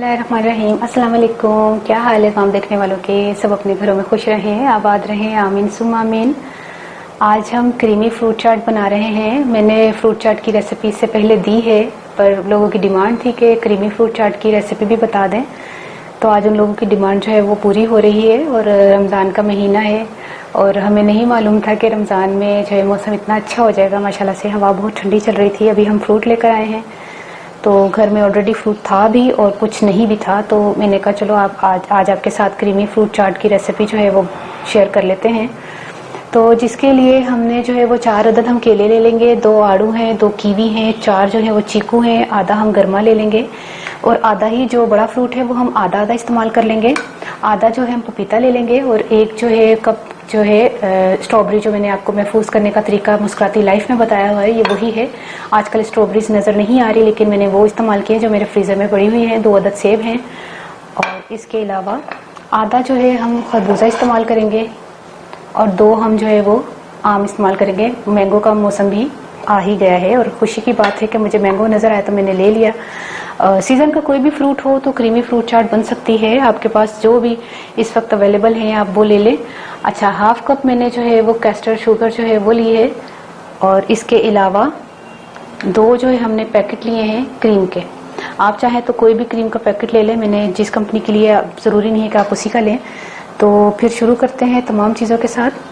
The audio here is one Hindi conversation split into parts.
बिस्मिल्लाहिर्रहमानिर्रहीम। अस्सलाम वालेकुम। क्या हाल है काम देखने वालों के? सब अपने घरों में खुश रहें, आबाद रहें, आमीन सुम आमीन। आज हम क्रीमी फ्रूट चाट बना रहे हैं। मैंने फ्रूट चाट की रेसिपी से पहले दी है, पर लोगों की डिमांड थी कि क्रीमी फ्रूट चाट की रेसिपी भी बता दें, तो आज उन लोगों की डिमांड जो है वो पूरी हो रही है। और रमज़ान का महीना है और हमें नहीं मालूम था कि रमज़ान में जो है मौसम इतना अच्छा हो जाएगा। माशाल्लाह से हवा बहुत ठंडी चल रही थी। अभी हम फ्रूट लेकर आए हैं, तो घर में ऑलरेडी फ्रूट था भी और कुछ नहीं भी था, तो मैंने कहा चलो आप आज आपके साथ क्रीमी फ्रूट चाट की रेसिपी जो है वो शेयर कर लेते हैं। तो जिसके लिए हमने जो है वो 4 अदद हम केले ले लेंगे, 2 आड़ू हैं, 2 कीवी हैं, 4 जो है वो चीकू हैं, आधा हम गरमा ले लेंगे और आधा ही जो बड़ा फ्रूट है वो हम आधा आधा इस्तेमाल कर लेंगे। आधा जो है हम पपीता ले लेंगे और एक जो है कप जो है स्ट्रॉबेरी, जो मैंने आपको महफूज करने का तरीका मुस्कुराती लाइफ में बताया हुआ है, ये वही है। आजकल स्ट्रॉबेरीज नज़र नहीं आ रही, लेकिन मैंने वो इस्तेमाल किया जो मेरे फ्रीज़र में पड़ी हुई हैं। 2 अदद सेब हैं और इसके अलावा आधा जो है हम खरबूजा इस्तेमाल करेंगे और 2 हम जो है वो आम इस्तेमाल करेंगे। मैंगो का मौसम भी आ ही गया है और खुशी की बात है कि मुझे मैंगो नज़र आया तो मैंने ले लिया। सीज़न का कोई भी फ्रूट हो तो क्रीमी फ्रूट चाट बन सकती है। आपके पास जो भी इस वक्त अवेलेबल है आप वो ले लें। अच्छा, हाफ कप मैंने जो है वो कैस्टर शुगर जो है वो ली है और इसके अलावा 2 जो है हमने पैकेट लिए हैं क्रीम के। आप चाहें तो कोई भी क्रीम का पैकेट ले लें, मैंने जिस कंपनी के लिए, ज़रूरी नहीं है कि आप उसी का लें। तो फिर शुरू करते हैं तमाम चीज़ों के साथ।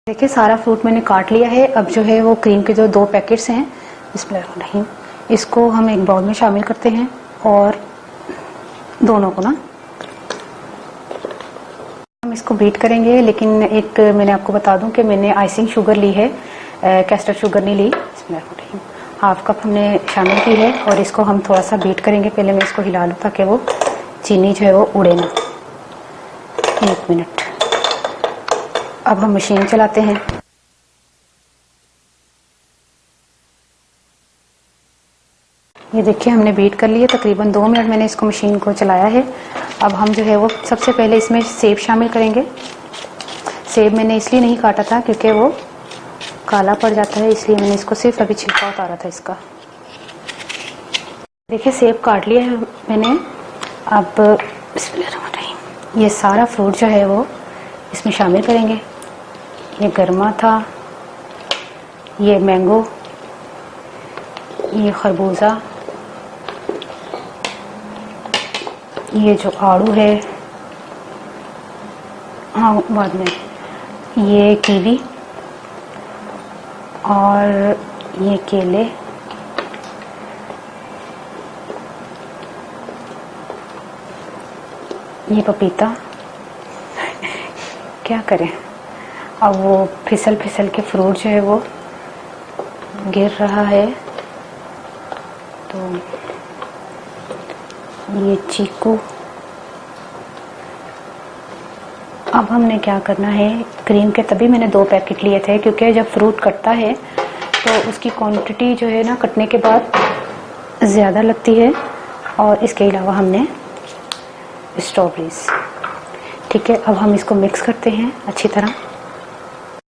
देखिए सारा फ्रूट मैंने काट लिया है। अब जो है वो क्रीम के जो 2 पैकेट्स हैं, बिस्मिल्लाहिर्रहमानिर्रहीम, इसको हम एक बाउल में शामिल करते हैं और दोनों को ना हम इसको बीट करेंगे। लेकिन एक मैंने आपको बता दूं कि मैंने आइसिंग शुगर ली है, कैस्टर शुगर नहीं ली। बिस्मिल्लाहिर्रहमानिर्रहीम, हाफ कप हमने शामिल की है और इसको हम थोड़ा सा बीट करेंगे। पहले मैं इसको हिला लूँ ताकि वो चीनी जो है वो उड़े ना। 1 मिनट। अब हम मशीन चलाते हैं। ये देखिए हमने बीट कर लिया, तकरीबन 2 मिनट मैंने इसको मशीन को चलाया है। अब हम जो है वो सबसे पहले इसमें सेब शामिल करेंगे। सेब मैंने इसलिए नहीं काटा था क्योंकि वो काला पड़ जाता है, इसलिए मैंने इसको सिर्फ अभी छिलका उतारा था इसका। देखिए सेब काट लिया है मैंने। अब बिस्मिल्लाहिर्रहमानिर्रहीम, ये सारा फ्रूट जो है वो इसमें शामिल करेंगे। ये गरमा था, ये मैंगो, ये खरबूजा, ये जो आड़ू है, हाँ बाद में, ये कीवी और ये केले, ये पपीता। क्या करें, अब वो फिसल फिसल के फ्रूट जो है वो गिर रहा है। तो ये चीकू। अब हमने क्या करना है, क्रीम के तभी मैंने 2 पैकेट लिए थे क्योंकि जब फ्रूट कटता है तो उसकी क्वांटिटी जो है ना कटने के बाद ज़्यादा लगती है। और इसके अलावा हमने स्ट्रॉबेरीज। ठीक है, अब हम इसको मिक्स करते हैं अच्छी तरह।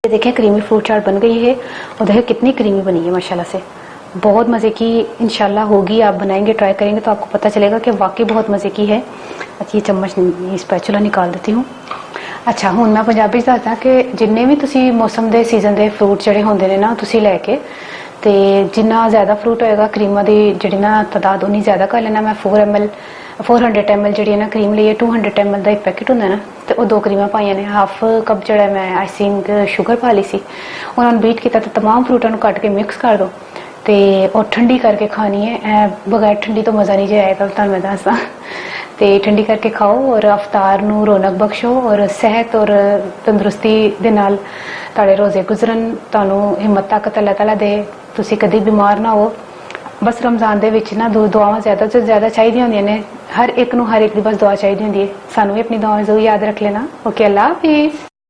ये देखिए क्रीमी फ्रूट चाट बन गई है और देखिए कितनी क्रीमी बनी है माशाल्लाह से। बहुत मज़े की इंशाल्लाह होगी। आप बनाएंगे, ट्राई करेंगे तो आपको पता चलेगा कि वाकई बहुत मज़े की है। अच्छा ये चम्मच, ये स्पैचुला निकाल देती हूँ। अच्छा हूँ मैं पंजाबी दसदा कि जिन्ने भी तुसी मौसम दे सीजन दे फ्रूट जड़े होंदे ने ना तुसी लैके ते जिन्ना ज़्यादा फ्रूट होएगा क्रीमा दी जिहड़ी ना तादाद उन्नी ज़्यादा कर लेना। मैं 400 ml जिहड़ी ना क्रीम ਲਈ 200 ml ਦਾ ਇੱਕ ਪੈਕਟ ਹੁੰਦਾ ਨਾ, ਤੇ ਉਹ 2 ਕਰੀਮਾਂ ਪਾਈਆਂ ਨੇ। ਹਾਫ ਕੱਪ ਜਿਹੜਾ ਮੈਂ ਆਈਸਿੰਗ ਸ਼ੂਗਰ ਪਾ ਲਈ ਸੀ, ਉਹਨਾਂ ਨੂੰ ਬੀਟ ਕੀਤਾ ਤੇ तमाम फ्रूटां ਨੂੰ ਕੱਟ ਕੇ ਮਿਕਸ ਕਰ ਦੋ ਤੇ ਉਹ ਠੰਡੀ ਕਰਕੇ ਖਾਣੀ ਹੈ। ਬਗੈਰ ਠੰਡੀ ਤੋਂ ਮਜ਼ਾ ਨਹੀਂ ਜੇ ਆਏਗਾ, ਤੁਹਾਨੂੰ ਮੈਂ ਦੱਸਦਾ। ਤੇ ਠੰਡੀ ਕਰਕੇ ਖਾਓ ਔਰ ਅਫਤਾਰ ਨੂੰ ਰੌਣਕ ਬਖਸ਼ੋ ਔਰ ਸਿਹਤ ਔਰ ਤੰਦਰੁਸਤੀ ਦੇ ਨਾਲ ਤੁਹਾਡੇ ਰੋਜ਼ੇ ਗੁਜ਼ਰਨ। ਤੁਹਾਨੂੰ ਹਿੰਮਤ ਤਾਕਤ ਅੱਲਾਹ ਤਾਲਾ ਦੇ, ਤੁਸੀਂ ਕਦੀ ਬਿਮਾਰ ਨਾ ਹੋ। बस रमज़ान दे विच ना दुआवां ज़्यादा तो ज़्यादा चाहिए होंदियां ने। हर एक नूं हर एक दी बस दुआ चाहिए होंदी है। सानू भी अपनी दुआवां ज़रूर याद रख लेना। ओके, अल्लाह हाफिज़।